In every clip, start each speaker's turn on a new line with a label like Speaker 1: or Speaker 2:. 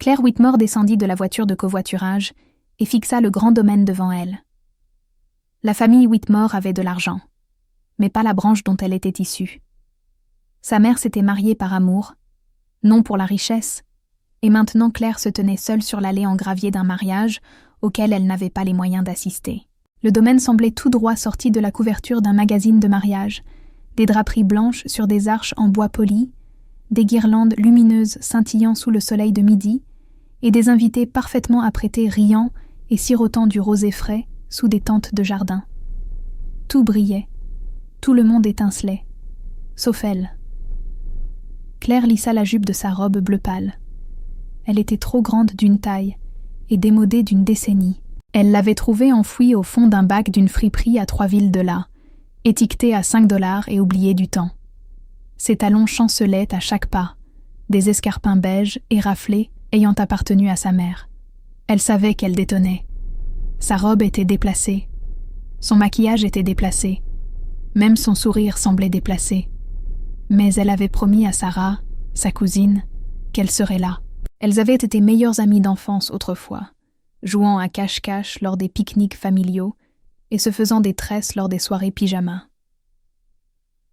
Speaker 1: Claire Whitmore descendit de la voiture de covoiturage et fixa le grand domaine devant elle. La famille Whitmore avait de l'argent, mais pas la branche dont elle était issue. Sa mère s'était mariée par amour, non pour la richesse, et maintenant Claire se tenait seule sur l'allée en gravier d'un mariage auquel elle n'avait pas les moyens d'assister. Le domaine semblait tout droit sorti de la couverture d'un magazine de mariage, des draperies blanches sur des arches en bois poli, des guirlandes lumineuses scintillant sous le soleil de midi, et des invités parfaitement apprêtés riant et sirotant du rosé frais sous des tentes de jardin. Tout brillait, tout le monde étincelait, sauf elle. Claire lissa la jupe de sa robe bleu pâle. Elle était trop grande d'une taille et démodée d'une décennie. Elle l'avait trouvée enfouie au fond d'un bac d'une friperie à 3 villes de là, étiquetée à 5 $ et oubliée du temps. Ses talons chancelaient à chaque pas, des escarpins beiges éraflés ayant appartenu à sa mère. Elle savait qu'elle détonnait. Sa robe était déplacée. Son maquillage était déplacé. Même son sourire semblait déplacé. Mais elle avait promis à Sarah, sa cousine, qu'elle serait là. Elles avaient été meilleures amies d'enfance autrefois, jouant à cache-cache lors des pique-niques familiaux et se faisant des tresses lors des soirées pyjama.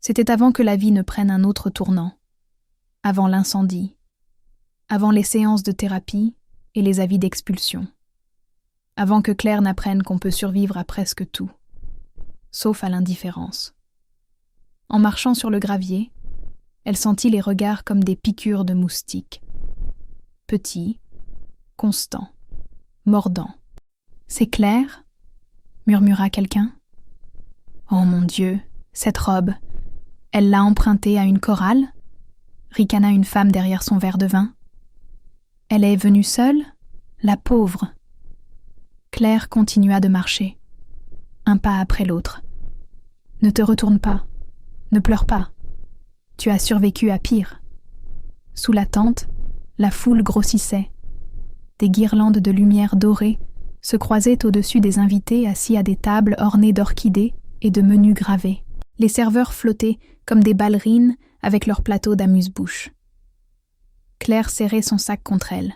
Speaker 1: C'était avant que la vie ne prenne un autre tournant, avant l'incendie, avant les séances de thérapie et les avis d'expulsion, avant que Claire n'apprenne qu'on peut survivre à presque tout, sauf à l'indifférence. En marchant sur le gravier, elle sentit les regards comme des piqûres de moustiques. Petits, constants, mordants. « C'est Claire ?» murmura quelqu'un. « Oh mon Dieu, cette robe, elle l'a empruntée à une chorale ?» ricana une femme derrière son verre de vin. « Elle est venue seule, la pauvre !» Claire continua de marcher, un pas après l'autre. « Ne te retourne pas, ne pleure pas. Tu as survécu à pire. » Sous la tente, la foule grossissait. Des guirlandes de lumière dorée se croisaient au-dessus des invités assis à des tables ornées d'orchidées et de menus gravés. Les serveurs flottaient comme des ballerines avec leurs plateaux d'amuse-bouche. Claire serrait son sac contre elle,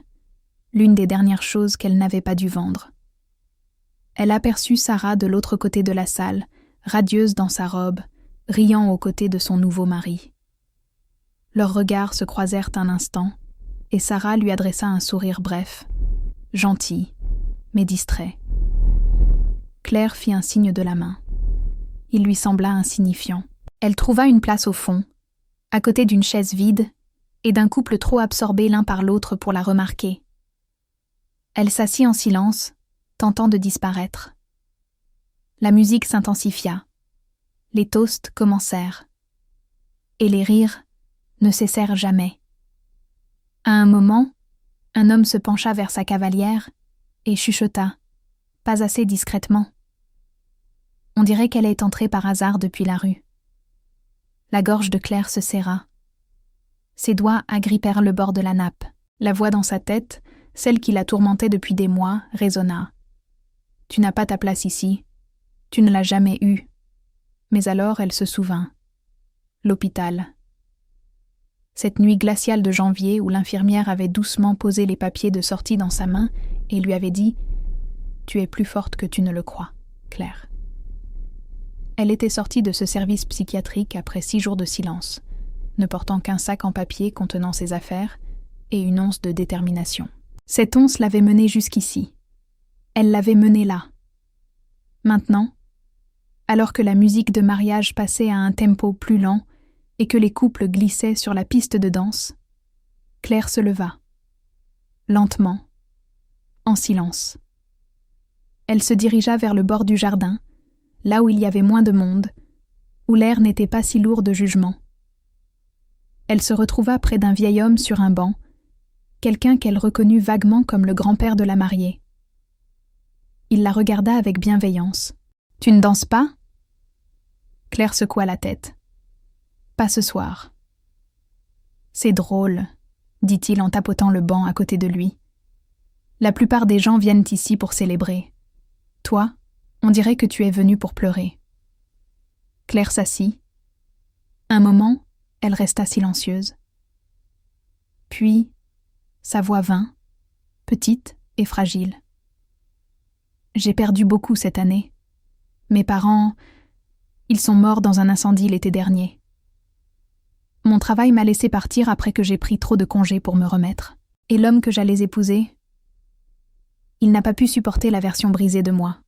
Speaker 1: l'une des dernières choses qu'elle n'avait pas dû vendre. Elle aperçut Sarah de l'autre côté de la salle, radieuse dans sa robe, riant aux côtés de son nouveau mari. Leurs regards se croisèrent un instant, et Sarah lui adressa un sourire bref, gentil, mais distrait. Claire fit un signe de la main. Il lui sembla insignifiant. Elle trouva une place au fond, à côté d'une chaise vide, et d'un couple trop absorbé l'un par l'autre pour la remarquer. Elle s'assit en silence, tentant de disparaître. La musique s'intensifia. Les toasts commencèrent. Et les rires ne cessèrent jamais. À un moment, un homme se pencha vers sa cavalière et chuchota, pas assez discrètement. On dirait qu'elle est entrée par hasard depuis la rue. La gorge de Claire se serra. Ses doigts agrippèrent le bord de la nappe. La voix dans sa tête, celle qui la tourmentait depuis des mois, résonna. « Tu n'as pas ta place ici. Tu ne l'as jamais eue. » Mais alors elle se souvint. L'hôpital. Cette nuit glaciale de janvier où l'infirmière avait doucement posé les papiers de sortie dans sa main et lui avait dit « Tu es plus forte que tu ne le crois, Claire. » Elle était sortie de ce service psychiatrique après 6 jours de silence, ne portant qu'un sac en papier contenant ses affaires et une once de détermination. Cette once l'avait menée jusqu'ici. Elle l'avait menée là. Maintenant, alors que la musique de mariage passait à un tempo plus lent et que les couples glissaient sur la piste de danse, Claire se leva, lentement, en silence. Elle se dirigea vers le bord du jardin, là où il y avait moins de monde, où l'air n'était pas si lourd de jugement. Elle se retrouva près d'un vieil homme sur un banc, quelqu'un qu'elle reconnut vaguement comme le grand-père de la mariée. Il la regarda avec bienveillance. « Tu ne danses pas ?» Claire secoua la tête. « Pas ce soir. »« C'est drôle, » dit-il en tapotant le banc à côté de lui. « La plupart des gens viennent ici pour célébrer. Toi, on dirait que tu es venue pour pleurer. » Claire s'assit. Un moment, elle resta silencieuse. Puis, sa voix vint, petite et fragile. J'ai perdu beaucoup cette année. Mes parents, ils sont morts dans un incendie l'été dernier. Mon travail m'a laissé partir après que j'ai pris trop de congés pour me remettre. Et l'homme que j'allais épouser, il n'a pas pu supporter la version brisée de moi.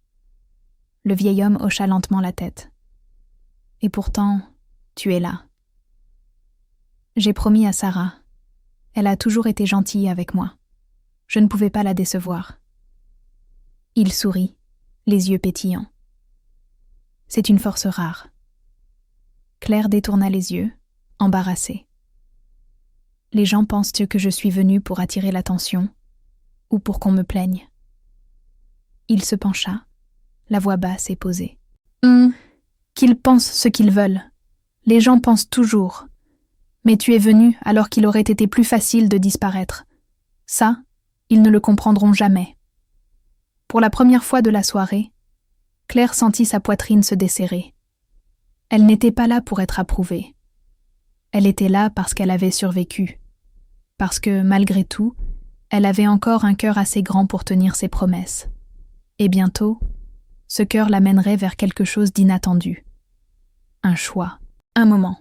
Speaker 1: Le vieil homme hocha lentement la tête. Et pourtant, tu es là. J'ai promis à Sarah. Elle a toujours été gentille avec moi. Je ne pouvais pas la décevoir. Il sourit, les yeux pétillants. C'est une force rare. Claire détourna les yeux, embarrassée. Les gens pensent que je suis venue pour attirer l'attention ou pour qu'on me plaigne. Il se pencha, la voix basse et posée. Qu'ils pensent ce qu'ils veulent. Les gens pensent toujours. Mais tu es venu alors qu'il aurait été plus facile de disparaître. Ça, ils ne le comprendront jamais. Pour la première fois de la soirée, Claire sentit sa poitrine se desserrer. Elle n'était pas là pour être approuvée. Elle était là parce qu'elle avait survécu. Parce que, malgré tout, elle avait encore un cœur assez grand pour tenir ses promesses. Et bientôt, ce cœur l'amènerait vers quelque chose d'inattendu. Un choix, un moment.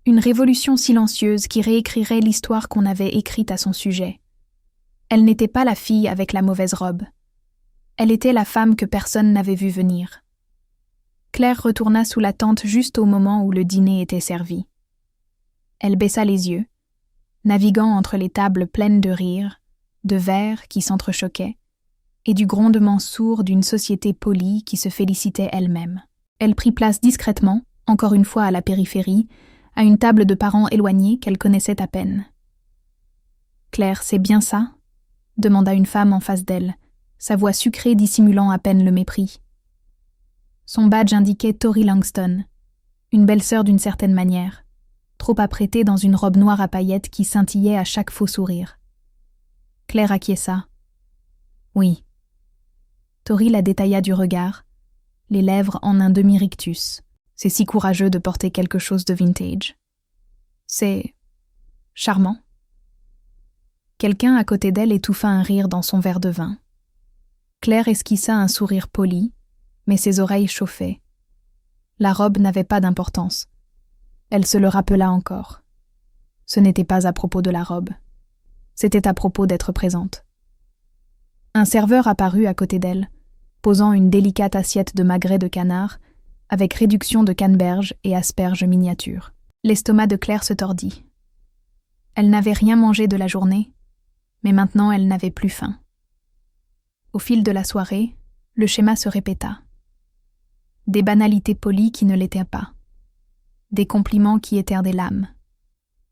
Speaker 1: Une révolution silencieuse qui réécrirait l'histoire qu'on avait écrite à son sujet. Elle n'était pas la fille avec la mauvaise robe. Elle était la femme que personne n'avait vue venir. Claire retourna sous la tente juste au moment où le dîner était servi. Elle baissa les yeux, naviguant entre les tables pleines de rires, de verres qui s'entrechoquaient, et du grondement sourd d'une société polie qui se félicitait elle-même. Elle prit place discrètement, encore une fois à la périphérie, à une table de parents éloignés qu'elle connaissait à peine. « Claire, c'est bien ça ?» demanda une femme en face d'elle, sa voix sucrée dissimulant à peine le mépris. Son badge indiquait Tori Langston, une belle-sœur d'une certaine manière, trop apprêtée dans une robe noire à paillettes qui scintillait à chaque faux sourire. Claire acquiesça. « Oui. » Tori la détailla du regard, les lèvres en un demi-rictus. C'est si courageux de porter quelque chose de vintage. C'est charmant. Quelqu'un à côté d'elle étouffa un rire dans son verre de vin. Claire esquissa un sourire poli, mais ses oreilles chauffaient. La robe n'avait pas d'importance. Elle se le rappela encore. Ce n'était pas à propos de la robe. C'était à propos d'être présente. Un serveur apparut à côté d'elle, posant une délicate assiette de magret de canard, avec réduction de canneberge et asperges miniatures. L'estomac de Claire se tordit. Elle n'avait rien mangé de la journée, mais maintenant elle n'avait plus faim. Au fil de la soirée, le schéma se répéta. Des banalités polies qui ne l'étaient pas. Des compliments qui étaient des lames.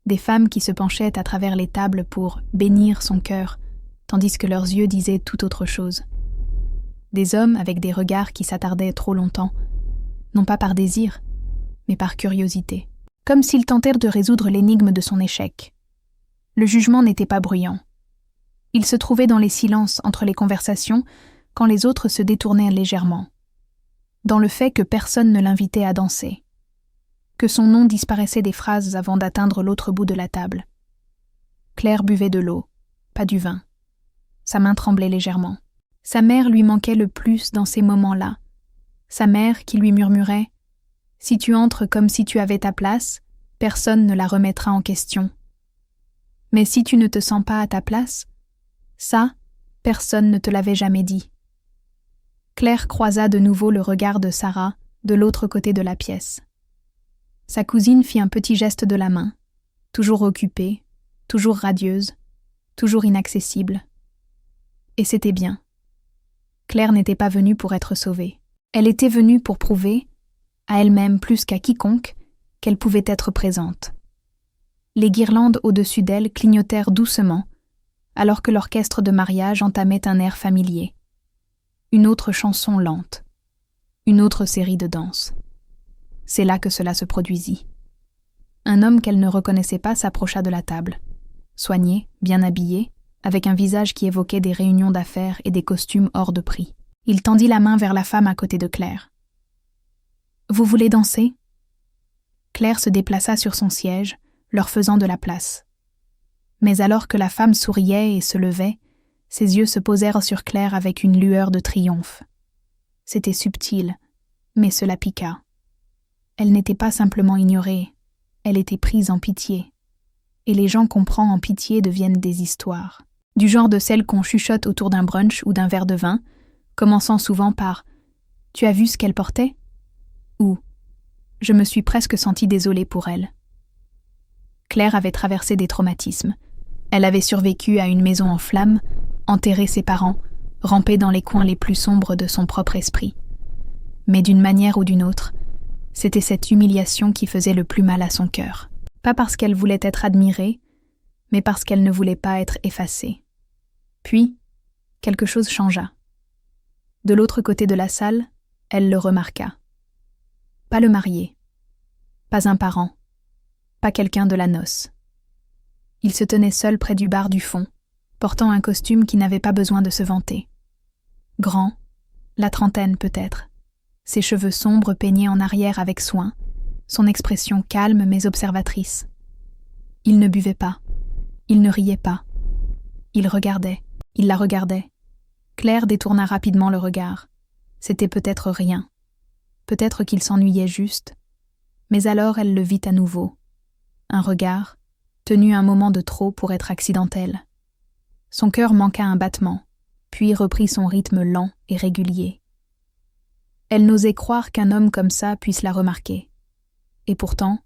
Speaker 1: Des femmes qui se penchaient à travers les tables pour bénir son cœur, tandis que leurs yeux disaient tout autre chose. Des hommes avec des regards qui s'attardaient trop longtemps, non pas par désir, mais par curiosité, comme s'ils tentèrent de résoudre l'énigme de son échec. Le jugement n'était pas bruyant. Il se trouvait dans les silences entre les conversations quand les autres se détournaient légèrement, dans le fait que personne ne l'invitait à danser, que son nom disparaissait des phrases avant d'atteindre l'autre bout de la table. Claire buvait de l'eau, pas du vin. Sa main tremblait légèrement. Sa mère lui manquait le plus dans ces moments-là. Sa mère qui lui murmurait « Si tu entres comme si tu avais ta place, personne ne la remettra en question. Mais si tu ne te sens pas à ta place, ça, personne ne te l'avait jamais dit. » Claire croisa de nouveau le regard de Sarah de l'autre côté de la pièce. Sa cousine fit un petit geste de la main, toujours occupée, toujours radieuse, toujours inaccessible. Et c'était bien. Claire n'était pas venue pour être sauvée. Elle était venue pour prouver, à elle-même plus qu'à quiconque, qu'elle pouvait être présente. Les guirlandes au-dessus d'elle clignotèrent doucement, alors que l'orchestre de mariage entamait un air familier. Une autre chanson lente. Une autre série de danses. C'est là que cela se produisit. Un homme qu'elle ne reconnaissait pas s'approcha de la table. Soigné, bien habillé, avec un visage qui évoquait des réunions d'affaires et des costumes hors de prix. Il tendit la main vers la femme à côté de Claire. « Vous voulez danser ?» Claire se déplaça sur son siège, leur faisant de la place. Mais alors que la femme souriait et se levait, Ses yeux se posèrent sur Claire avec une lueur de triomphe. C'était subtil, mais cela piqua. Elle n'était pas simplement ignorée, elle était prise en pitié. Et les gens qu'on prend en pitié deviennent des histoires. Du genre de celles qu'on chuchote autour d'un brunch ou d'un verre de vin, commençant souvent par « Tu as vu ce qu'elle portait ?» ou « Je me suis presque sentie désolée pour elle. » Claire avait traversé des traumatismes. Elle avait survécu à une maison en flammes, enterré ses parents, rampé dans les coins les plus sombres de son propre esprit. Mais d'une manière ou d'une autre, c'était cette humiliation qui faisait le plus mal à son cœur. Pas parce qu'elle voulait être admirée, mais parce qu'elle ne voulait pas être effacée. Puis, quelque chose changea. De l'autre côté de la salle, elle le remarqua. Pas le marié, pas un parent, pas quelqu'un de la noce. Il se tenait seul près du bar du fond, portant un costume qui n'avait pas besoin de se vanter. Grand, la trentaine peut-être, ses cheveux sombres peignés en arrière avec soin, son expression calme mais observatrice. Il ne buvait pas, il ne riait pas. Il la regardait. Claire détourna rapidement le regard. C'était peut-être rien. Peut-être qu'il s'ennuyait juste. Mais alors elle le vit à nouveau. Un regard, tenu un moment de trop pour être accidentel. Son cœur manqua un battement, puis reprit son rythme lent et régulier. Elle n'osait croire qu'un homme comme ça puisse la remarquer. Et pourtant,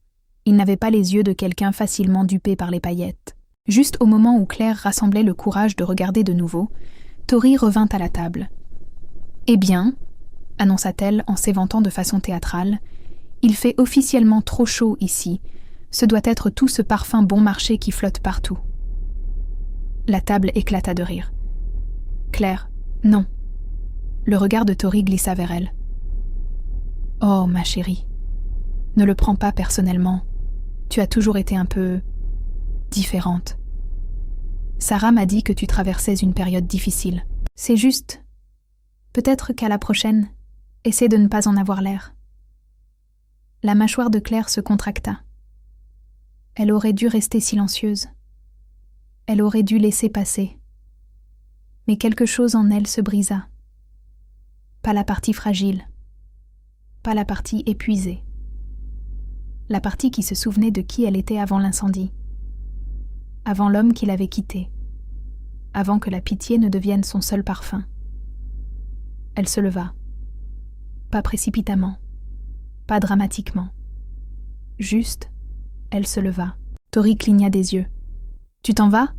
Speaker 1: il n'avait pas les yeux de quelqu'un facilement dupé par les paillettes. Juste au moment où Claire rassemblait le courage de regarder de nouveau, Tori revint à la table. « Eh bien, » annonça-t-elle en s'éventant de façon théâtrale, « il fait officiellement trop chaud ici. Ce doit être tout ce parfum bon marché qui flotte partout. » La table éclata de rire. « Claire, non. » Le regard de Tori glissa vers elle. « Oh, ma chérie, ne le prends pas personnellement. Tu as toujours été un peu... différente. Sarah m'a dit que tu traversais une période difficile. C'est juste. Peut-être qu'à la prochaine, essaie de ne pas en avoir l'air. » La mâchoire de Claire se contracta. Elle aurait dû rester silencieuse. Elle aurait dû laisser passer. Mais quelque chose en elle se brisa. Pas la partie fragile. Pas la partie épuisée. La partie qui se souvenait de qui elle était avant l'incendie. Avant l'homme qui l'avait quittée, avant que la pitié ne devienne son seul parfum. Elle se leva. Pas précipitamment, pas dramatiquement. Juste, elle se leva. Tori cligna des yeux. « Tu t'en vas ?»«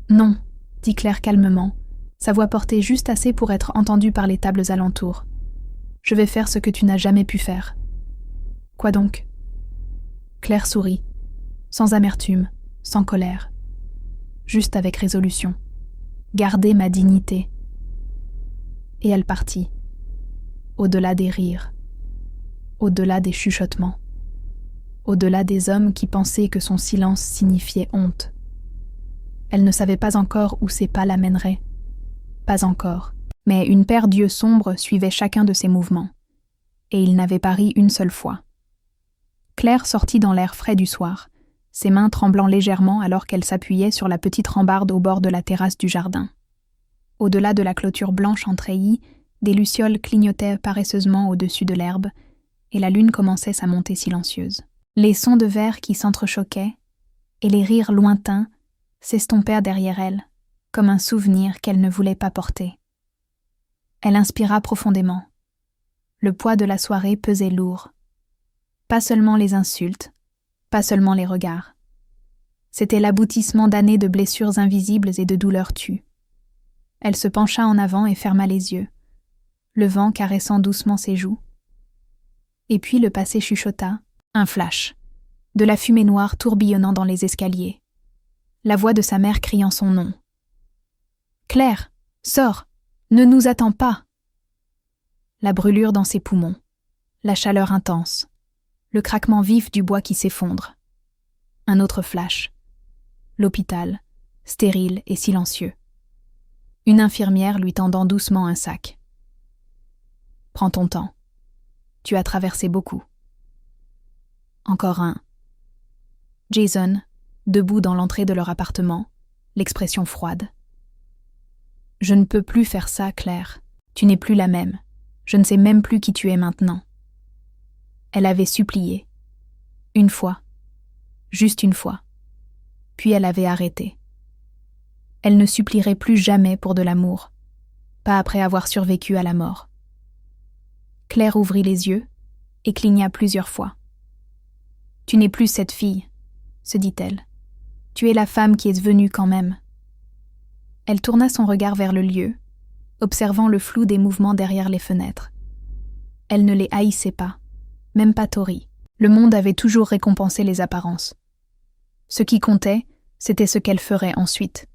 Speaker 1: Non, » dit Claire calmement, sa voix portée juste assez pour être entendue par les tables alentours. « Je vais faire ce que tu n'as jamais pu faire. »« Quoi donc ?» Claire sourit, sans amertume, sans colère, juste avec résolution. Garder ma dignité. Et elle partit, au-delà des rires, au-delà des chuchotements, au-delà des hommes qui pensaient que son silence signifiait honte. Elle ne savait pas encore où ses pas l'amèneraient. Pas encore. Mais une paire d'yeux sombres suivait chacun de ses mouvements, et il n'avait pas ri une seule fois. Claire sortit dans l'air frais du soir, ses mains tremblant légèrement alors qu'elle s'appuyait sur la petite rambarde au bord de la terrasse du jardin. Au-delà de la clôture blanche en treillis, des lucioles clignotaient paresseusement au-dessus de l'herbe, et la lune commençait sa montée silencieuse. Les sons de verre qui s'entrechoquaient, et les rires lointains, s'estompèrent derrière elle, comme un souvenir qu'elle ne voulait pas porter. Elle inspira profondément. Le poids de la soirée pesait lourd. Pas seulement les insultes, pas seulement les regards. C'était l'aboutissement d'années de blessures invisibles et de douleurs tues. Elle se pencha en avant et ferma les yeux, le vent caressant doucement ses joues. Et puis le passé chuchota, un flash, de la fumée noire tourbillonnant dans les escaliers. La voix de sa mère criant son nom. « Claire, sors, ne nous attends pas !» La brûlure dans ses poumons, la chaleur intense, le craquement vif du bois qui s'effondre. Un autre flash. L'hôpital, stérile et silencieux. Une infirmière lui tendant doucement un sac. « Prends ton temps. Tu as traversé beaucoup. » Encore un. Jason, debout dans l'entrée de leur appartement, l'expression froide. Je ne peux plus faire ça, Claire. Tu n'es plus la même. Je ne sais même plus qui tu es maintenant. Elle avait supplié. Une fois. Juste une fois. Puis elle avait arrêté. Elle ne supplierait plus jamais pour de l'amour, pas après avoir survécu à la mort. Claire ouvrit les yeux et cligna plusieurs fois. « Tu n'es plus cette fille, » se dit-elle. « Tu es la femme qui est venue quand même. » Elle tourna son regard vers le lieu, observant le flou des mouvements derrière les fenêtres. Elle ne les haïssait pas, même pas Tori. Le monde avait toujours récompensé les apparences. Ce qui comptait, c'était ce qu'elle ferait ensuite.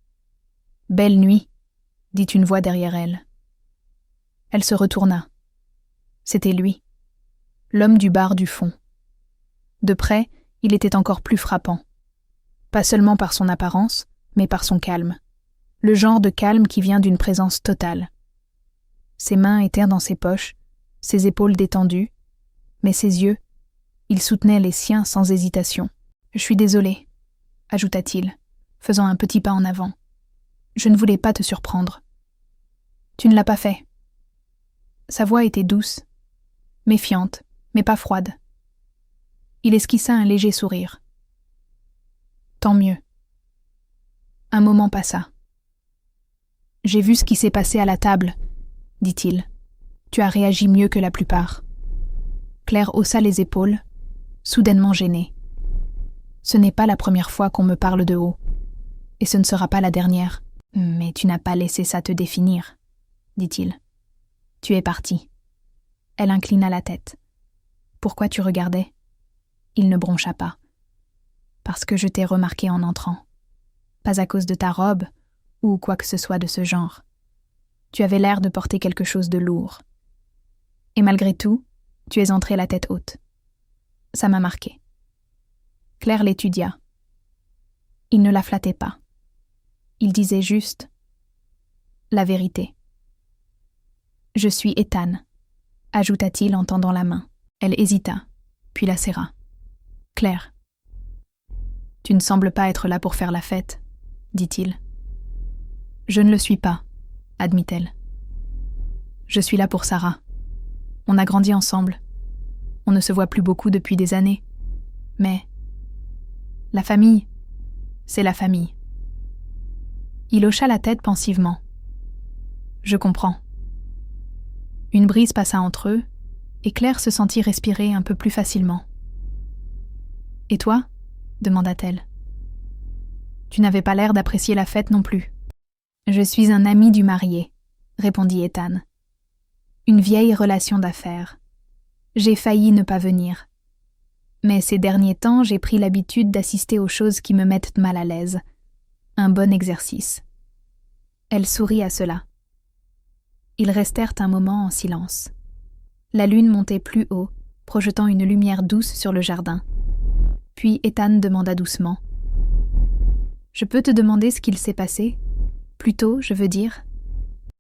Speaker 1: « Belle nuit », dit une voix derrière elle. Elle se retourna. C'était lui, l'homme du bar du fond. De près, il était encore plus frappant. Pas seulement par son apparence, mais par son calme. Le genre de calme qui vient d'une présence totale. Ses mains étaient dans ses poches, ses épaules détendues, mais ses yeux, il soutenait les siens sans hésitation. « Je suis désolé », ajouta-t-il, faisant un petit pas en avant. « Je ne voulais pas te surprendre. »« Tu ne l'as pas fait. » Sa voix était douce, méfiante, mais pas froide. Il esquissa un léger sourire. « Tant mieux. » Un moment passa. « J'ai vu ce qui s'est passé à la table, » dit-il. « Tu as réagi mieux que la plupart. » Claire haussa les épaules, soudainement gênée. « Ce n'est pas la première fois qu'on me parle de haut, et ce ne sera pas la dernière. Mais tu n'as pas laissé ça te définir, » dit-il. « Tu es partie. » Elle inclina la tête. « Pourquoi tu regardais ?» Il ne broncha pas. « Parce que je t'ai remarqué en entrant. Pas à cause de ta robe, ou quoi que ce soit de ce genre. Tu avais l'air de porter quelque chose de lourd. Et malgré tout, tu es entrée la tête haute. Ça m'a marqué. » Claire l'étudia. Il ne la flattait pas. Il disait juste la vérité. « Je suis Ethan », ajouta-t-il en tendant la main. Elle hésita, puis la serra. « Claire, tu ne sembles pas être là pour faire la fête, » dit-il. « Je ne le suis pas, » admit-elle. « Je suis là pour Sarah. On a grandi ensemble. On ne se voit plus beaucoup depuis des années. Mais la famille, c'est la famille. » Il hocha la tête pensivement. « Je comprends. » Une brise passa entre eux, et Claire se sentit respirer un peu plus facilement. « Et toi ?» demanda-t-elle. « Tu n'avais pas l'air d'apprécier la fête non plus. »« Je suis un ami du marié, » répondit Ethan. « Une vieille relation d'affaires. J'ai failli ne pas venir. Mais ces derniers temps, j'ai pris l'habitude d'assister aux choses qui me mettent mal à l'aise. Un bon exercice. » Elle sourit à cela. Ils restèrent un moment en silence. La lune montait plus haut, projetant une lumière douce sur le jardin. Puis Ethan demanda doucement. « Je peux te demander ce qu'il s'est passé ? Plutôt, je veux dire.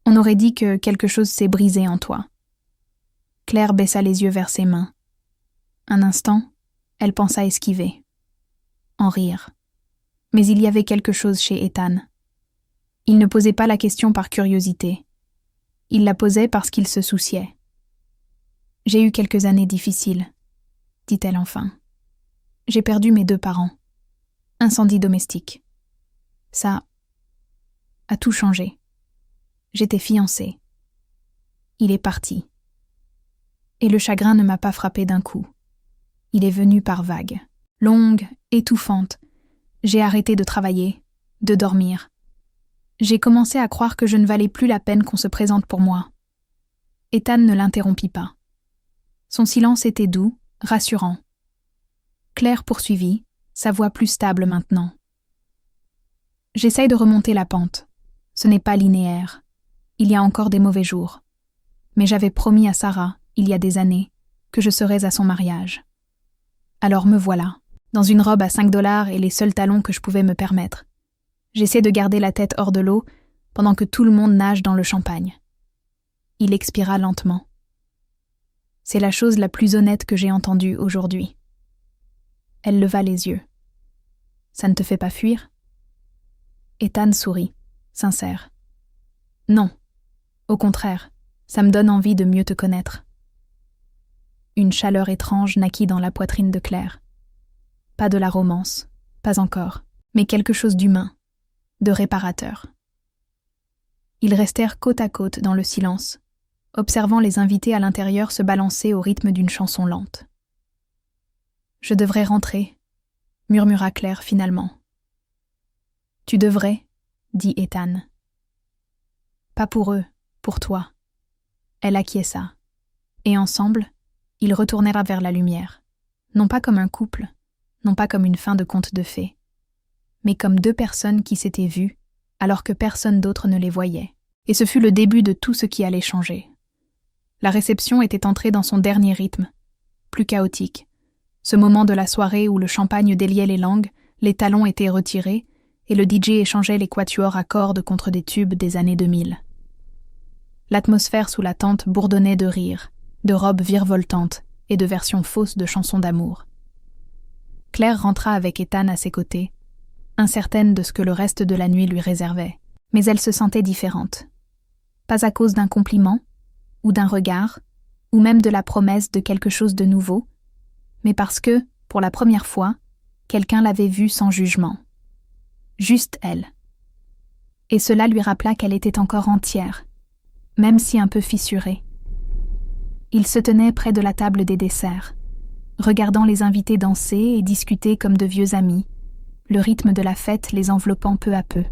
Speaker 1: On aurait dit que quelque chose s'est brisé en toi. » Claire baissa les yeux vers ses mains. Un instant, elle pensa esquiver. En rire. Mais il y avait quelque chose chez Ethan. Il ne posait pas la question par curiosité. Il la posait parce qu'il se souciait. « J'ai eu quelques années difficiles, » dit-elle enfin. « J'ai perdu mes 2 parents. Incendie domestique. Ça a tout changé. J'étais fiancée. Il est parti. Et le chagrin ne m'a pas frappé d'un coup. Il est venu par vagues, longues, étouffantes. J'ai arrêté de travailler, de dormir. J'ai commencé à croire que je ne valais plus la peine qu'on se présente pour moi. » Ethan ne l'interrompit pas. Son silence était doux, rassurant. Claire poursuivit, sa voix plus stable maintenant. « J'essaye de remonter la pente. Ce n'est pas linéaire. Il y a encore des mauvais jours. Mais j'avais promis à Sarah, il y a des années, que je serais à son mariage. Alors me voilà, dans une robe à $5 et les seuls talons que je pouvais me permettre. J'essaie de garder la tête hors de l'eau pendant que tout le monde nage dans le champagne. » Il expira lentement. « C'est la chose la plus honnête que j'ai entendue aujourd'hui. » Elle leva les yeux. « Ça ne te fait pas fuir ?» Ethan sourit, sincère. Non. Au contraire, ça me donne envie de mieux te connaître. Une chaleur étrange naquit dans la poitrine de Claire. Pas de la romance, pas encore, mais quelque chose d'humain, de réparateur. Ils restèrent côte à côte dans le silence, observant les invités à l'intérieur se balancer au rythme d'une chanson lente. « Je devrais rentrer », murmura Claire finalement. « Tu devrais », dit Ethan. « Pas pour eux, pour toi. » Elle acquiesça. Et ensemble, ils retournèrent vers la lumière, non pas comme un couple, non pas comme une fin de conte de fées, mais comme deux personnes qui s'étaient vues alors que personne d'autre ne les voyait. Et ce fut le début de tout ce qui allait changer. La réception était entrée dans son dernier rythme, plus chaotique. Ce moment de la soirée où le champagne déliait les langues, les talons étaient retirés et le DJ échangeait les quatuors à cordes contre des tubes des années 2000. L'atmosphère sous la tente bourdonnait de rires, de robes virevoltantes et de versions fausses de chansons d'amour. Claire rentra avec Ethan à ses côtés, incertaine de ce que le reste de la nuit lui réservait, mais elle se sentait différente. Pas à cause d'un compliment, ou d'un regard, ou même de la promesse de quelque chose de nouveau, mais parce que, pour la première fois, quelqu'un l'avait vue sans jugement. Juste elle. Et cela lui rappela qu'elle était encore entière, même si un peu fissurée. Ils se tenaient près de la table des desserts, regardant les invités danser et discuter comme de vieux amis, le rythme de la fête les enveloppant peu à peu.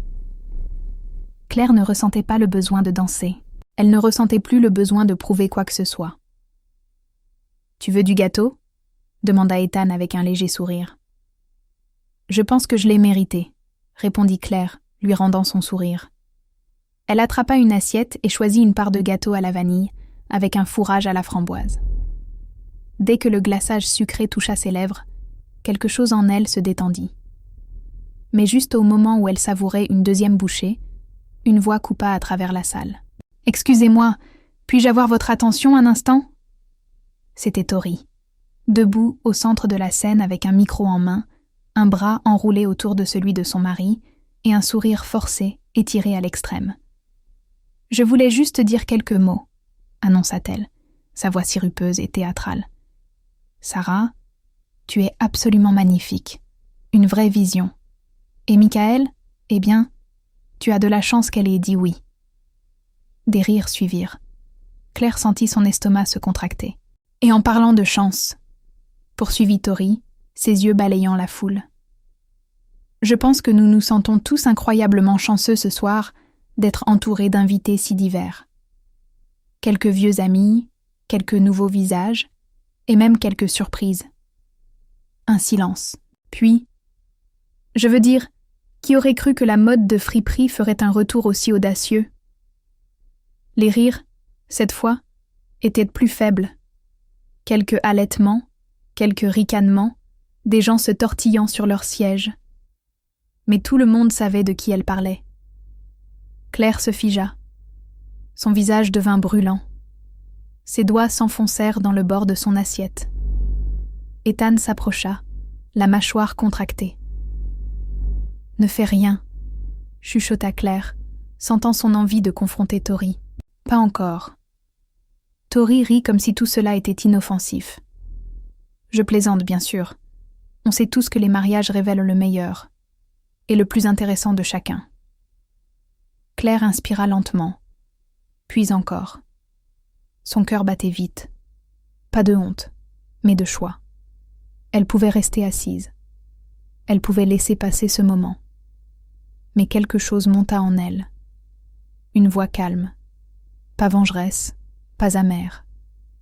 Speaker 1: Claire ne ressentait pas le besoin de danser. Elle ne ressentait plus le besoin de prouver quoi que ce soit. « Tu veux du gâteau ?» demanda Ethan avec un léger sourire. « Je pense que je l'ai mérité », répondit Claire, lui rendant son sourire. Elle attrapa une assiette et choisit une part de gâteau à la vanille, avec un fourrage à la framboise. Dès que le glaçage sucré toucha ses lèvres, quelque chose en elle se détendit. Mais juste au moment où elle savourait une deuxième bouchée, une voix coupa à travers la salle. « Excusez-moi, puis-je avoir votre attention un instant ?» C'était Tori, debout au centre de la scène avec un micro en main, un bras enroulé autour de celui de son mari et un sourire forcé, étiré à l'extrême. « Je voulais juste dire quelques mots, » annonça-t-elle, sa voix sirupeuse et théâtrale. « Sarah, tu es absolument magnifique, une vraie vision. Et Michael, eh bien, tu as de la chance qu'elle ait dit oui. » Des rires suivirent. Claire sentit son estomac se contracter. « Et en parlant de chance, » poursuivit Tori, ses yeux balayant la foule. « Je pense que nous nous sentons tous incroyablement chanceux ce soir d'être entourés d'invités si divers. Quelques vieux amis, quelques nouveaux visages, et même quelques surprises. » Un silence. Puis, « Je veux dire, qui aurait cru que la mode de friperie ferait un retour aussi audacieux ? » Les rires, cette fois, étaient plus faibles. Quelques halètements, quelques ricanements, des gens se tortillant sur leurs sièges. Mais tout le monde savait de qui elle parlait. Claire se figea. Son visage devint brûlant. Ses doigts s'enfoncèrent dans le bord de son assiette. Ethan s'approcha, la mâchoire contractée. « Ne fais rien », chuchota Claire, sentant son envie de confronter Tori. « Pas encore. » Tori rit comme si tout cela était inoffensif. « Je plaisante, bien sûr. On sait tous que les mariages révèlent le meilleur, et le plus intéressant de chacun. » Claire inspira lentement, puis encore. Son cœur battait vite. Pas de honte, mais de choix. Elle pouvait rester assise. Elle pouvait laisser passer ce moment. Mais quelque chose monta en elle. Une voix calme, pas vengeresse, pas amère,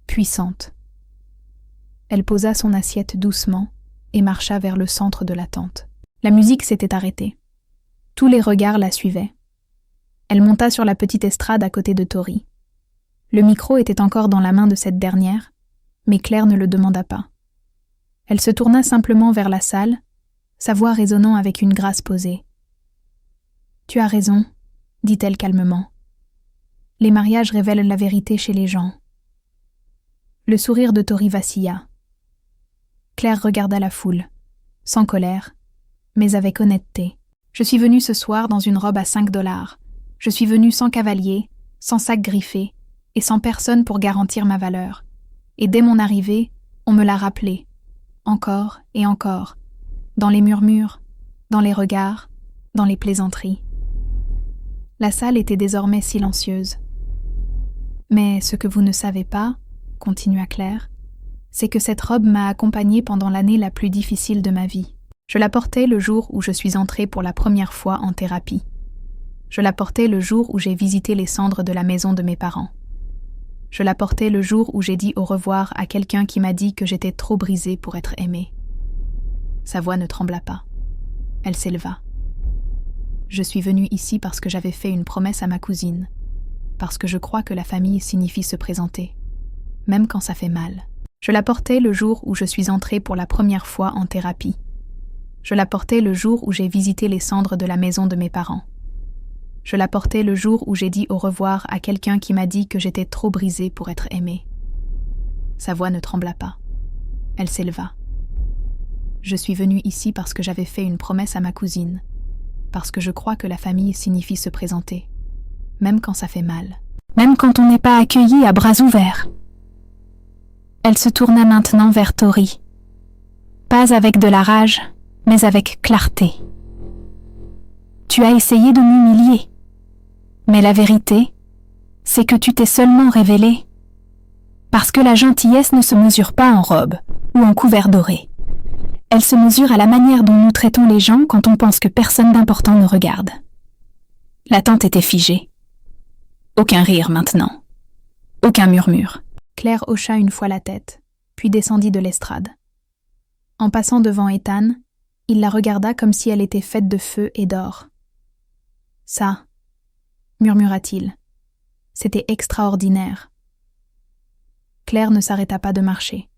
Speaker 1: puissante. Elle posa son assiette doucement et marcha vers le centre de la tente. La musique s'était arrêtée. Tous les regards la suivaient. Elle monta sur la petite estrade à côté de Tori. Le micro était encore dans la main de cette dernière, mais Claire ne le demanda pas. Elle se tourna simplement vers la salle, sa voix résonnant avec une grâce posée. « Tu as raison, » dit-elle calmement. « Les mariages révèlent la vérité chez les gens. » Le sourire de Tori vacilla. Claire regarda la foule, sans colère, mais avec honnêteté. « Je suis venue ce soir dans une robe à $5. Je suis venue sans cavalier, sans sac griffé, et sans personne pour garantir ma valeur. Et dès mon arrivée, on me l'a rappelé, encore et encore, dans les murmures, dans les regards, dans les plaisanteries. La salle était désormais silencieuse. Mais ce que vous ne savez pas, continua Claire, c'est que cette robe m'a accompagnée pendant l'année la plus difficile de ma vie. Je la portais le jour où je suis entrée pour la première fois en thérapie. Je la portais le jour où j'ai visité les cendres de la maison de mes parents. Je la portais le jour où j'ai dit au revoir à quelqu'un qui m'a dit que j'étais trop brisée pour être aimée. Sa voix ne trembla pas. Elle s'éleva. Je suis venue ici parce que j'avais fait une promesse à ma cousine, parce que je crois que la famille signifie se présenter, même quand ça fait mal. Je la portais le jour où je suis entrée pour la première fois en thérapie. Je la portais le jour où j'ai visité les cendres de la maison de mes parents. Je la portais le jour où j'ai dit au revoir à quelqu'un qui m'a dit que j'étais trop brisée pour être aimée. Sa voix ne trembla pas. Elle s'éleva. Je suis venue ici parce que j'avais fait une promesse à ma cousine, parce que je crois que la famille signifie se présenter, même quand ça fait mal. Même quand on n'est pas accueilli à bras ouverts. Elle se tourna maintenant vers Tori. Pas avec de la rage, mais avec clarté. Tu as essayé de m'humilier. Mais la vérité, c'est que tu t'es seulement révélée. Parce que la gentillesse ne se mesure pas en robe ou en couvert doré. Elle se mesure à la manière dont nous traitons les gens quand on pense que personne d'important ne regarde. L'attente était figée. Aucun rire maintenant. Aucun murmure. Claire hocha une fois la tête, puis descendit de l'estrade. En passant devant Ethan, il la regarda comme si elle était faite de feu et d'or. « Ça », murmura-t-il, « c'était extraordinaire. » Claire ne s'arrêta pas de marcher.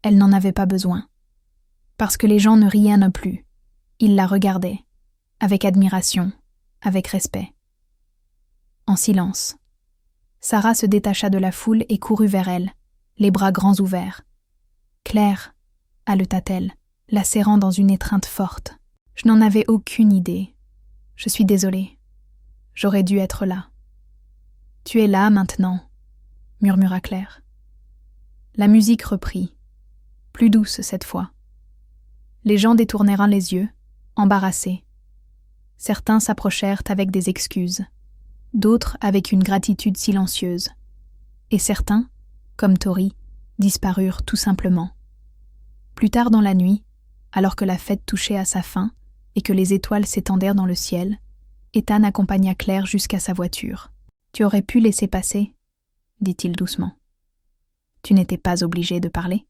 Speaker 1: Elle n'en avait pas besoin. Parce que les gens ne riaient non plus. Ils la regardaient, avec admiration, avec respect. En silence. Sarah se détacha de la foule et courut vers elle, les bras grands ouverts. « Claire » haleta-t-elle, la serrant dans une étreinte forte. « Je n'en avais aucune idée. Je suis désolée. J'aurais dû être là. »« Tu es là maintenant » murmura Claire. La musique reprit, plus douce cette fois. Les gens détournèrent les yeux, embarrassés. Certains s'approchèrent avec des excuses, d'autres avec une gratitude silencieuse, et certains, comme Tori, disparurent tout simplement. Plus tard dans la nuit, alors que la fête touchait à sa fin et que les étoiles s'étendèrent dans le ciel, Ethan accompagna Claire jusqu'à sa voiture. « Tu aurais pu laisser passer » dit-il doucement. « Tu n'étais pas obligée de parler ?»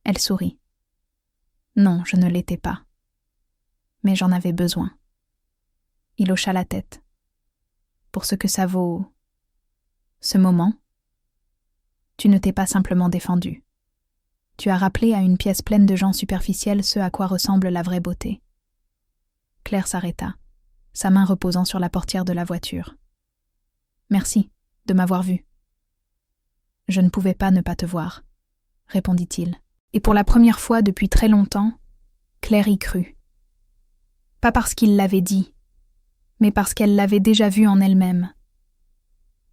Speaker 1: Elle sourit. « Non, je ne l'étais pas. Mais j'en avais besoin. » Il hocha la tête. « Pour ce que ça vaut... ce moment, tu ne t'es pas simplement défendu. Tu as rappelé à une pièce pleine de gens superficiels ce à quoi ressemble la vraie beauté. » Claire s'arrêta, sa main reposant sur la portière de la voiture. « Merci de m'avoir vue. »« Je ne pouvais pas ne pas te voir, » répondit-il. Et pour la première fois depuis très longtemps, Claire y crut. Pas parce qu'il l'avait dit, mais parce qu'elle l'avait déjà vu en elle-même.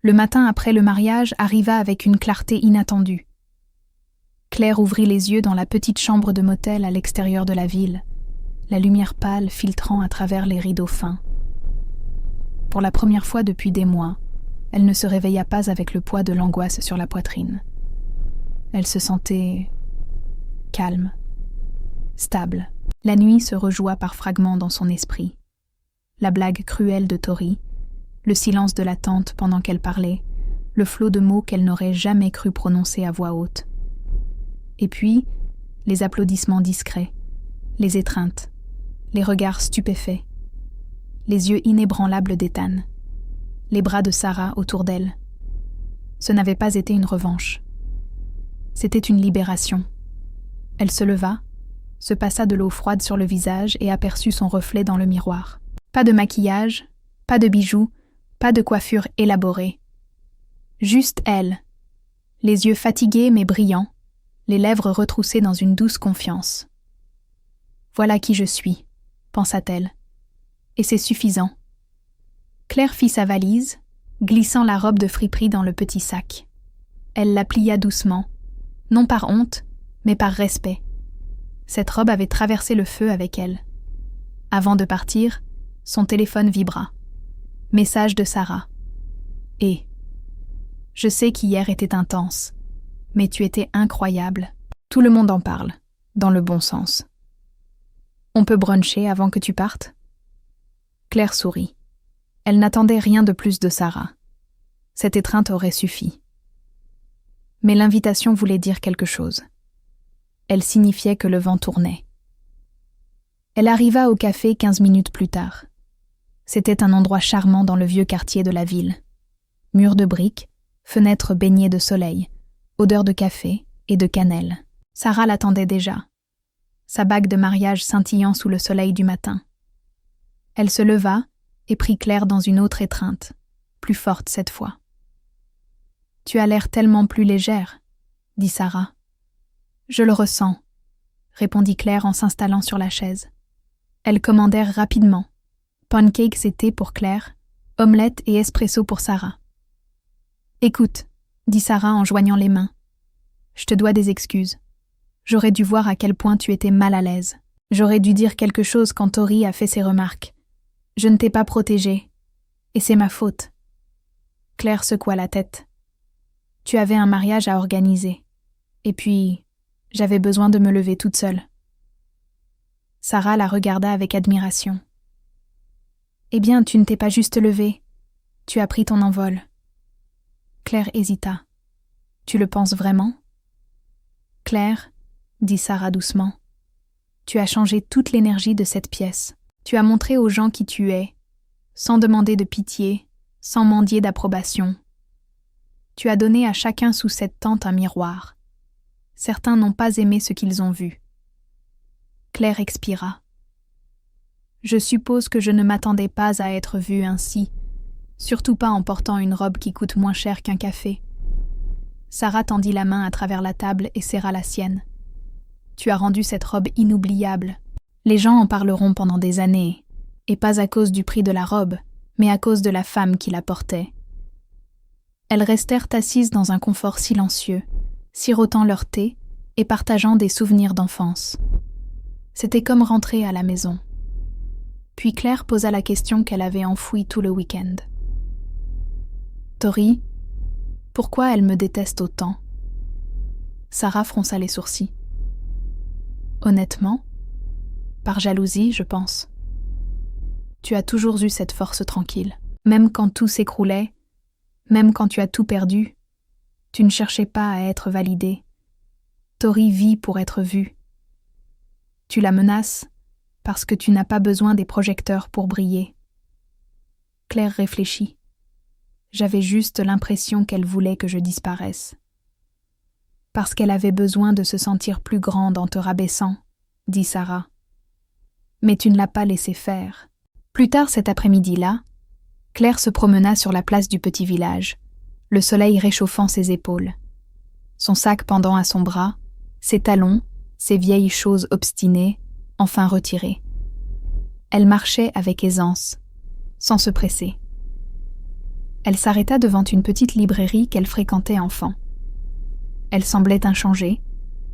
Speaker 1: Le matin après le mariage arriva avec une clarté inattendue. Claire ouvrit les yeux dans la petite chambre de motel à l'extérieur de la ville, la lumière pâle filtrant à travers les rideaux fins. Pour la première fois depuis des mois, elle ne se réveilla pas avec le poids de l'angoisse sur la poitrine. Elle se sentait calme, stable. La nuit se rejoua par fragments dans son esprit. La blague cruelle de Tori, le silence de la tante pendant qu'elle parlait, le flot de mots qu'elle n'aurait jamais cru prononcer à voix haute. Et puis, les applaudissements discrets, les étreintes, les regards stupéfaits, les yeux inébranlables d'Ethan, les bras de Sarah autour d'elle. Ce n'avait pas été une revanche. C'était une libération. Elle se leva, se passa de l'eau froide sur le visage et aperçut son reflet dans le miroir. Pas de maquillage, pas de bijoux, pas de coiffure élaborée. Juste elle, les yeux fatigués mais brillants, les lèvres retroussées dans une douce confiance. « Voilà qui je suis », pensa-t-elle. « Et c'est suffisant. » Claire fit sa valise, glissant la robe de friperie dans le petit sac. Elle la plia doucement, non par honte, mais par respect. Cette robe avait traversé le feu avec elle. Avant de partir, son téléphone vibra. Message de Sarah. « Et je sais qu'hier était intense, mais tu étais incroyable. Tout le monde en parle, dans le bon sens. On peut bruncher avant que tu partes ?» Claire sourit. Elle n'attendait rien de plus de Sarah. Cette étreinte aurait suffi. Mais l'invitation voulait dire quelque chose. Elle signifiait que le vent tournait. Elle arriva au café 15 minutes plus tard. C'était un endroit charmant dans le vieux quartier de la ville. Murs de briques, fenêtres baignées de soleil, odeur de café et de cannelle. Sarah l'attendait déjà, sa bague de mariage scintillant sous le soleil du matin. Elle se leva et prit Claire dans une autre étreinte, plus forte cette fois. « Tu as l'air tellement plus légère, » dit Sarah. « Je le ressens, » répondit Claire en s'installant sur la chaise. Elles commandèrent rapidement. Pancakes et thé pour Claire, omelette et espresso pour Sarah. « Écoute, » dit Sarah en joignant les mains. « Je te dois des excuses. J'aurais dû voir à quel point tu étais mal à l'aise. J'aurais dû dire quelque chose quand Tori a fait ses remarques. Je ne t'ai pas protégée. Et c'est ma faute. » Claire secoua la tête. « Tu avais un mariage à organiser. Et puis, j'avais besoin de me lever toute seule. » Sarah la regarda avec admiration. « Eh bien, tu ne t'es pas juste levée. Tu as pris ton envol. » Claire hésita. « Tu le penses vraiment ?» « Claire, » dit Sarah doucement, « tu as changé toute l'énergie de cette pièce. Tu as montré aux gens qui tu es, sans demander de pitié, sans mendier d'approbation. Tu as donné à chacun sous cette tente un miroir. Certains n'ont pas aimé ce qu'ils ont vu. » Claire expira. « Je suppose que je ne m'attendais pas à être vue ainsi, surtout pas en portant une robe qui coûte moins cher qu'un café. » Sarah tendit la main à travers la table et serra la sienne. « Tu as rendu cette robe inoubliable. Les gens en parleront pendant des années, et pas à cause du prix de la robe, mais à cause de la femme qui la portait. » Elles restèrent assises dans un confort silencieux, sirotant leur thé et partageant des souvenirs d'enfance. C'était comme rentrer à la maison. Puis Claire posa la question qu'elle avait enfouie tout le week-end. « Tori, pourquoi elle me déteste autant ?» Sarah fronça les sourcils. « Honnêtement, par jalousie, je pense. Tu as toujours eu cette force tranquille. Même quand tout s'écroulait, même quand tu as tout perdu, tu ne cherchais pas à être validée. Tori vit pour être vue. Tu la menaces parce que tu n'as pas besoin des projecteurs pour briller. » Claire réfléchit. J'avais juste l'impression qu'elle voulait que je disparaisse. « Parce qu'elle avait besoin de se sentir plus grande en te rabaissant, » dit Sarah. « Mais tu ne l'as pas laissé faire. » Plus tard cet après-midi-là, Claire se promena sur la place du petit village, le soleil réchauffant ses épaules. Son sac pendant à son bras, ses talons, ses vieilles choses obstinées, enfin retirées. Elle marchait avec aisance, sans se presser. Elle s'arrêta devant une petite librairie qu'elle fréquentait enfant. Elle semblait inchangée,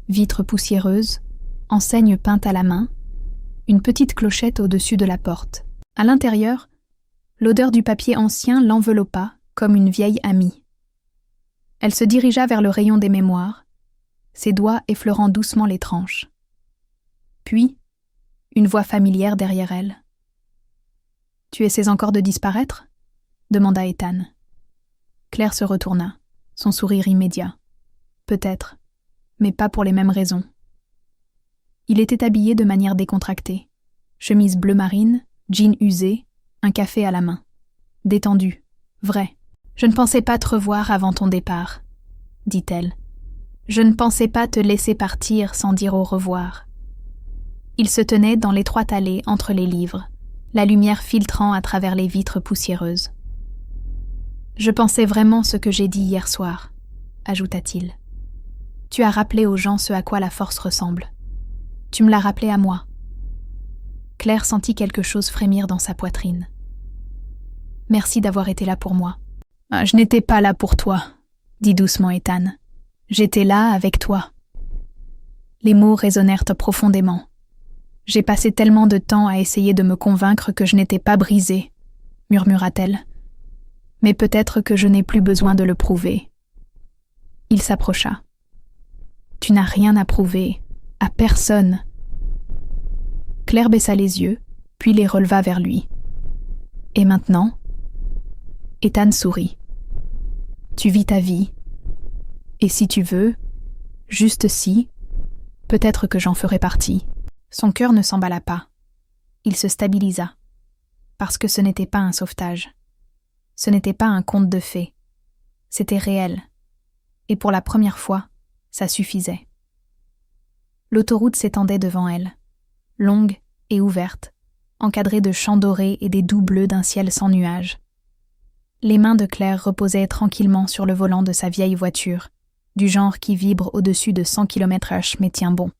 Speaker 1: vitres poussiéreuses, enseigne peinte à la main, une petite clochette au-dessus de la porte. À l'intérieur, l'odeur du papier ancien l'enveloppa comme une vieille amie. Elle se dirigea vers le rayon des mémoires, ses doigts effleurant doucement les tranches. Puis, une voix familière derrière elle. « Tu essaies encore de disparaître ?» demanda Ethan. Claire se retourna, son sourire immédiat. Peut-être, mais pas pour les mêmes raisons. Il était habillé de manière décontractée. Chemise bleu marine, jean usé, un café à la main. Détendu, vrai. « Je ne pensais pas te revoir avant ton départ, » dit-elle. « Je ne pensais pas te laisser partir sans dire au revoir. » Il se tenait dans l'étroite allée entre les livres, la lumière filtrant à travers les vitres poussiéreuses. « Je pensais vraiment ce que j'ai dit hier soir, » ajouta-t-il. « Tu as rappelé aux gens ce à quoi la force ressemble. Tu me l'as rappelé à moi. » Claire sentit quelque chose frémir dans sa poitrine. « Merci d'avoir été là pour moi. Ah, je n'étais pas là pour toi, dit doucement Ethan. J'étais là avec toi. Les mots résonnèrent profondément. J'ai passé tellement de temps à essayer de me convaincre que je n'étais pas brisée, murmura-t-elle. Mais peut-être que je n'ai plus besoin de le prouver. Il s'approcha. Tu n'as rien à prouver, à personne. Claire baissa les yeux, puis les releva vers lui. Et maintenant? Ethan sourit. Tu vis ta vie. Et si tu veux, juste si, peut-être que j'en ferai partie. Son cœur ne s'emballa pas. Il se stabilisa. Parce que ce n'était pas un sauvetage. Ce n'était pas un conte de fées. C'était réel. Et pour la première fois, ça suffisait. L'autoroute s'étendait devant elle, longue et ouverte, encadrée de champs dorés et des doux bleus d'un ciel sans nuages. Les mains de Claire reposaient tranquillement sur le volant de sa vieille voiture, du genre qui vibre au-dessus de 100 km/h mais tient bon.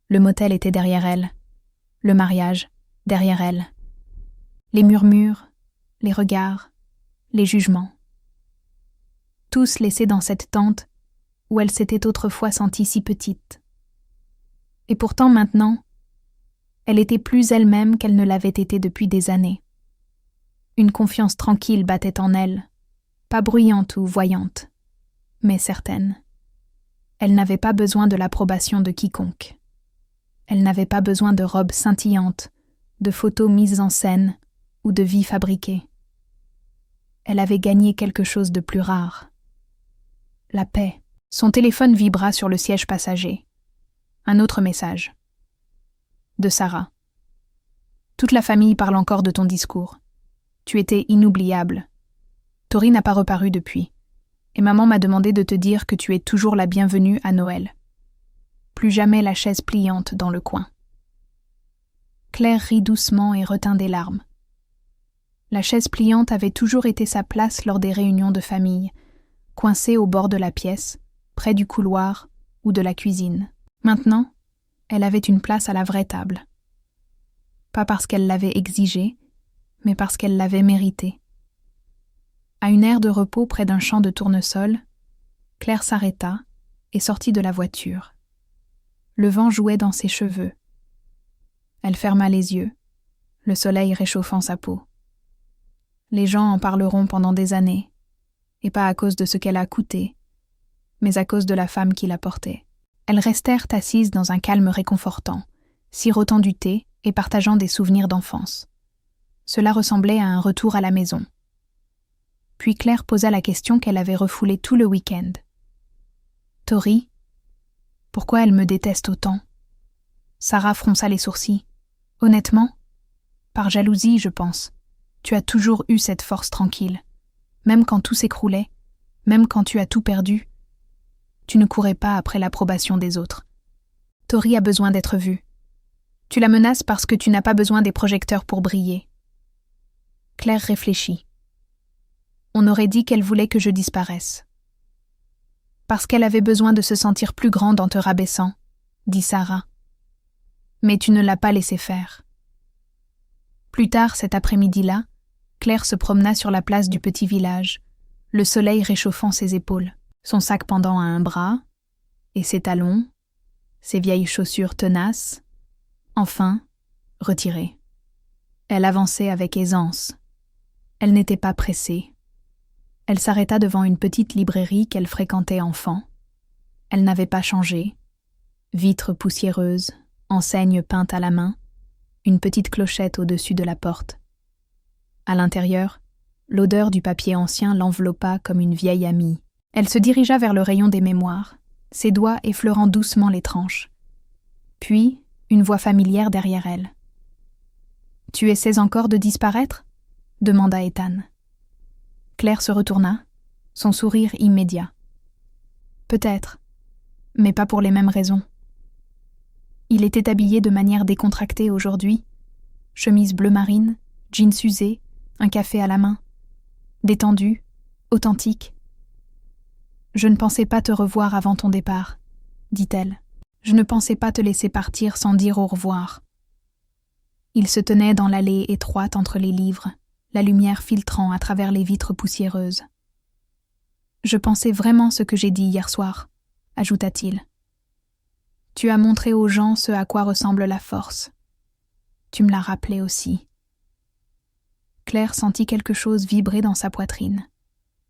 Speaker 1: Le motel était derrière elle, le mariage derrière elle. Les murmures, les regards, les jugements. Tous laissés dans cette tente où elle s'était autrefois sentie si petite. Et pourtant maintenant, elle était plus elle-même qu'elle ne l'avait été depuis des années. Une confiance tranquille battait en elle, pas bruyante ou voyante, mais certaine. Elle n'avait pas besoin de l'approbation de quiconque. Elle n'avait pas besoin de robes scintillantes, de photos mises en scène ou de vies fabriquées. Elle avait gagné quelque chose de plus rare. La paix. Son téléphone vibra sur le siège passager. Un autre message. De Sarah. Toute la famille parle encore de ton discours. Tu étais inoubliable. Tori n'a pas reparu depuis. Et maman m'a demandé de te dire que tu es toujours la bienvenue à Noël. Plus jamais la chaise pliante dans le coin. Claire rit doucement et retint des larmes. La chaise pliante avait toujours été sa place lors des réunions de famille, coincée au bord de la pièce, près du couloir ou de la cuisine. Maintenant, elle avait une place à la vraie table. Pas parce qu'elle l'avait exigé, mais parce qu'elle l'avait mérité. À une aire de repos près d'un champ de tournesol, Claire s'arrêta et sortit de la voiture. Le vent jouait dans ses cheveux. Elle ferma les yeux, le soleil réchauffant sa peau. Les gens en parleront pendant des années, et pas à cause de ce qu'elle a coûté, mais à cause de la femme qui la portait. Elles restèrent assises dans un calme réconfortant, sirotant du thé et partageant des souvenirs d'enfance. Cela ressemblait à un retour à la maison. Puis Claire posa la question qu'elle avait refoulée tout le week-end. « Tori, pourquoi elle me déteste autant ?» Sarah fronça les sourcils. « Honnêtement, par jalousie, je pense. Tu as toujours eu cette force tranquille. Même quand tout s'écroulait, même quand tu as tout perdu, tu ne courais pas après l'approbation des autres. Tori a besoin d'être vue. Tu la menaces parce que tu n'as pas besoin des projecteurs pour briller. » Claire réfléchit. On aurait dit qu'elle voulait que je disparaisse. Parce qu'elle avait besoin de se sentir plus grande en te rabaissant, dit Sarah. Mais tu ne l'as pas laissé faire. Plus tard cet après-midi-là, Claire se promena sur la place du petit village, le soleil réchauffant ses épaules, son sac pendant à un bras, et ses talons, ses vieilles chaussures tenaces, enfin, retirées. Elle avançait avec aisance. Elle n'était pas pressée. Elle s'arrêta devant une petite librairie qu'elle fréquentait enfant. Elle n'avait pas changé. Vitres poussiéreuses, enseigne peinte à la main, une petite clochette au-dessus de la porte. À l'intérieur, l'odeur du papier ancien l'enveloppa comme une vieille amie. Elle se dirigea vers le rayon des mémoires, ses doigts effleurant doucement les tranches. Puis, une voix familière derrière elle. « Tu essaies encore de disparaître ?» demanda Ethan. Claire se retourna, son sourire immédiat. « Peut-être, mais pas pour les mêmes raisons. » Il était habillé de manière décontractée aujourd'hui, chemise bleu marine, jeans usés, un café à la main. Détendu, authentique. « Je ne pensais pas te revoir avant ton départ, » dit-elle. « Je ne pensais pas te laisser partir sans dire au revoir. » Il se tenait dans l'allée étroite entre les livres, la lumière filtrant à travers les vitres poussiéreuses. « Je pensais vraiment ce que j'ai dit hier soir, » ajouta-t-il. « Tu as montré aux gens ce à quoi ressemble la force. Tu me l'as rappelé aussi. » Claire sentit quelque chose vibrer dans sa poitrine.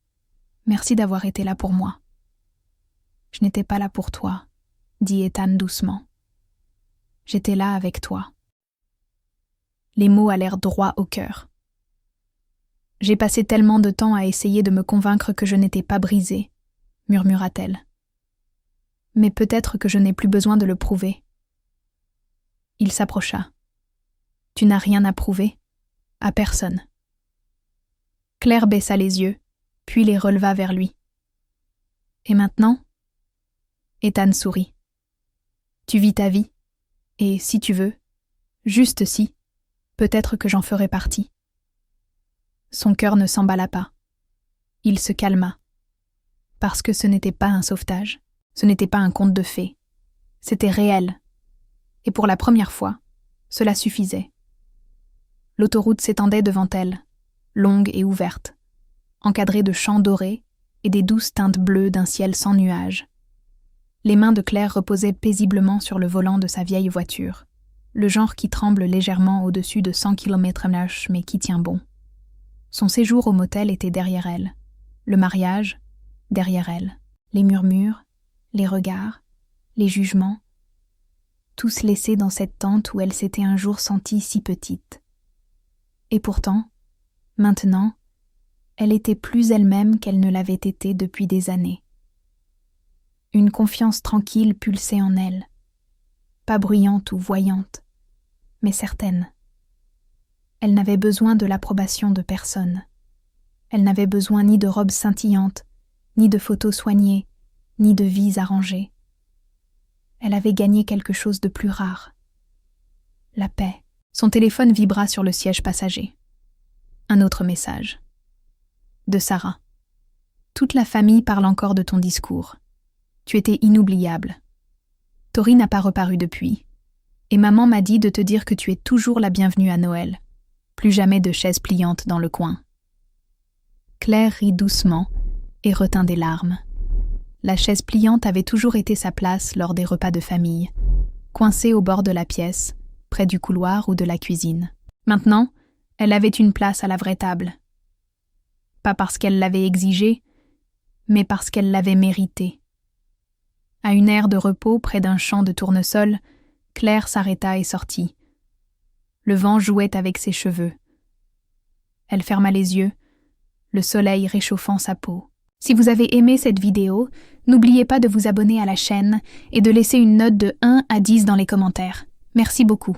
Speaker 1: « Merci d'avoir été là pour moi. »« Je n'étais pas là pour toi, » dit Ethan doucement. « J'étais là avec toi. » Les mots allèrent droit au cœur. « J'ai passé tellement de temps à essayer de me convaincre que je n'étais pas brisée, » murmura-t-elle. « Mais peut-être que je n'ai plus besoin de le prouver. » Il s'approcha. « Tu n'as rien à prouver, à personne. » Claire baissa les yeux, puis les releva vers lui. « Et maintenant ?» Ethan sourit. « Tu vis ta vie, et si tu veux, juste si, peut-être que j'en ferai partie. » Son cœur ne s'emballa pas. Il se calma. Parce que ce n'était pas un sauvetage, ce n'était pas un conte de fées. C'était réel. Et pour la première fois, cela suffisait. L'autoroute s'étendait devant elle, longue et ouverte, encadrée de champs dorés et des douces teintes bleues d'un ciel sans nuages. Les mains de Claire reposaient paisiblement sur le volant de sa vieille voiture, le genre qui tremble légèrement au-dessus de 100 km/h mais qui tient bon. Son séjour au motel était derrière elle, le mariage, derrière elle, les murmures, les regards, les jugements, tous laissés dans cette tente où elle s'était un jour sentie si petite. Et pourtant, maintenant, elle était plus elle-même qu'elle ne l'avait été depuis des années. Une confiance tranquille pulsait en elle, pas bruyante ou voyante, mais certaine. Elle n'avait besoin de l'approbation de personne. Elle n'avait besoin ni de robes scintillantes, ni de photos soignées, ni de vies arrangées. Elle avait gagné quelque chose de plus rare. La paix. Son téléphone vibra sur le siège passager. Un autre message. De Sarah. Toute la famille parle encore de ton discours. Tu étais inoubliable. Tori n'a pas reparu depuis. Et maman m'a dit de te dire que tu es toujours la bienvenue à Noël. Plus jamais de chaise pliante dans le coin. Claire rit doucement et retint des larmes. La chaise pliante avait toujours été sa place lors des repas de famille, coincée au bord de la pièce, près du couloir ou de la cuisine. Maintenant, elle avait une place à la vraie table. Pas parce qu'elle l'avait exigé, mais parce qu'elle l'avait mérité. À une aire de repos près d'un champ de tournesol, Claire s'arrêta et sortit. Le vent jouait avec ses cheveux. Elle ferma les yeux, le soleil réchauffant sa peau. Si vous avez aimé cette vidéo, n'oubliez pas de vous abonner à la chaîne et de laisser une note de 1 à 10 dans les commentaires. Merci beaucoup.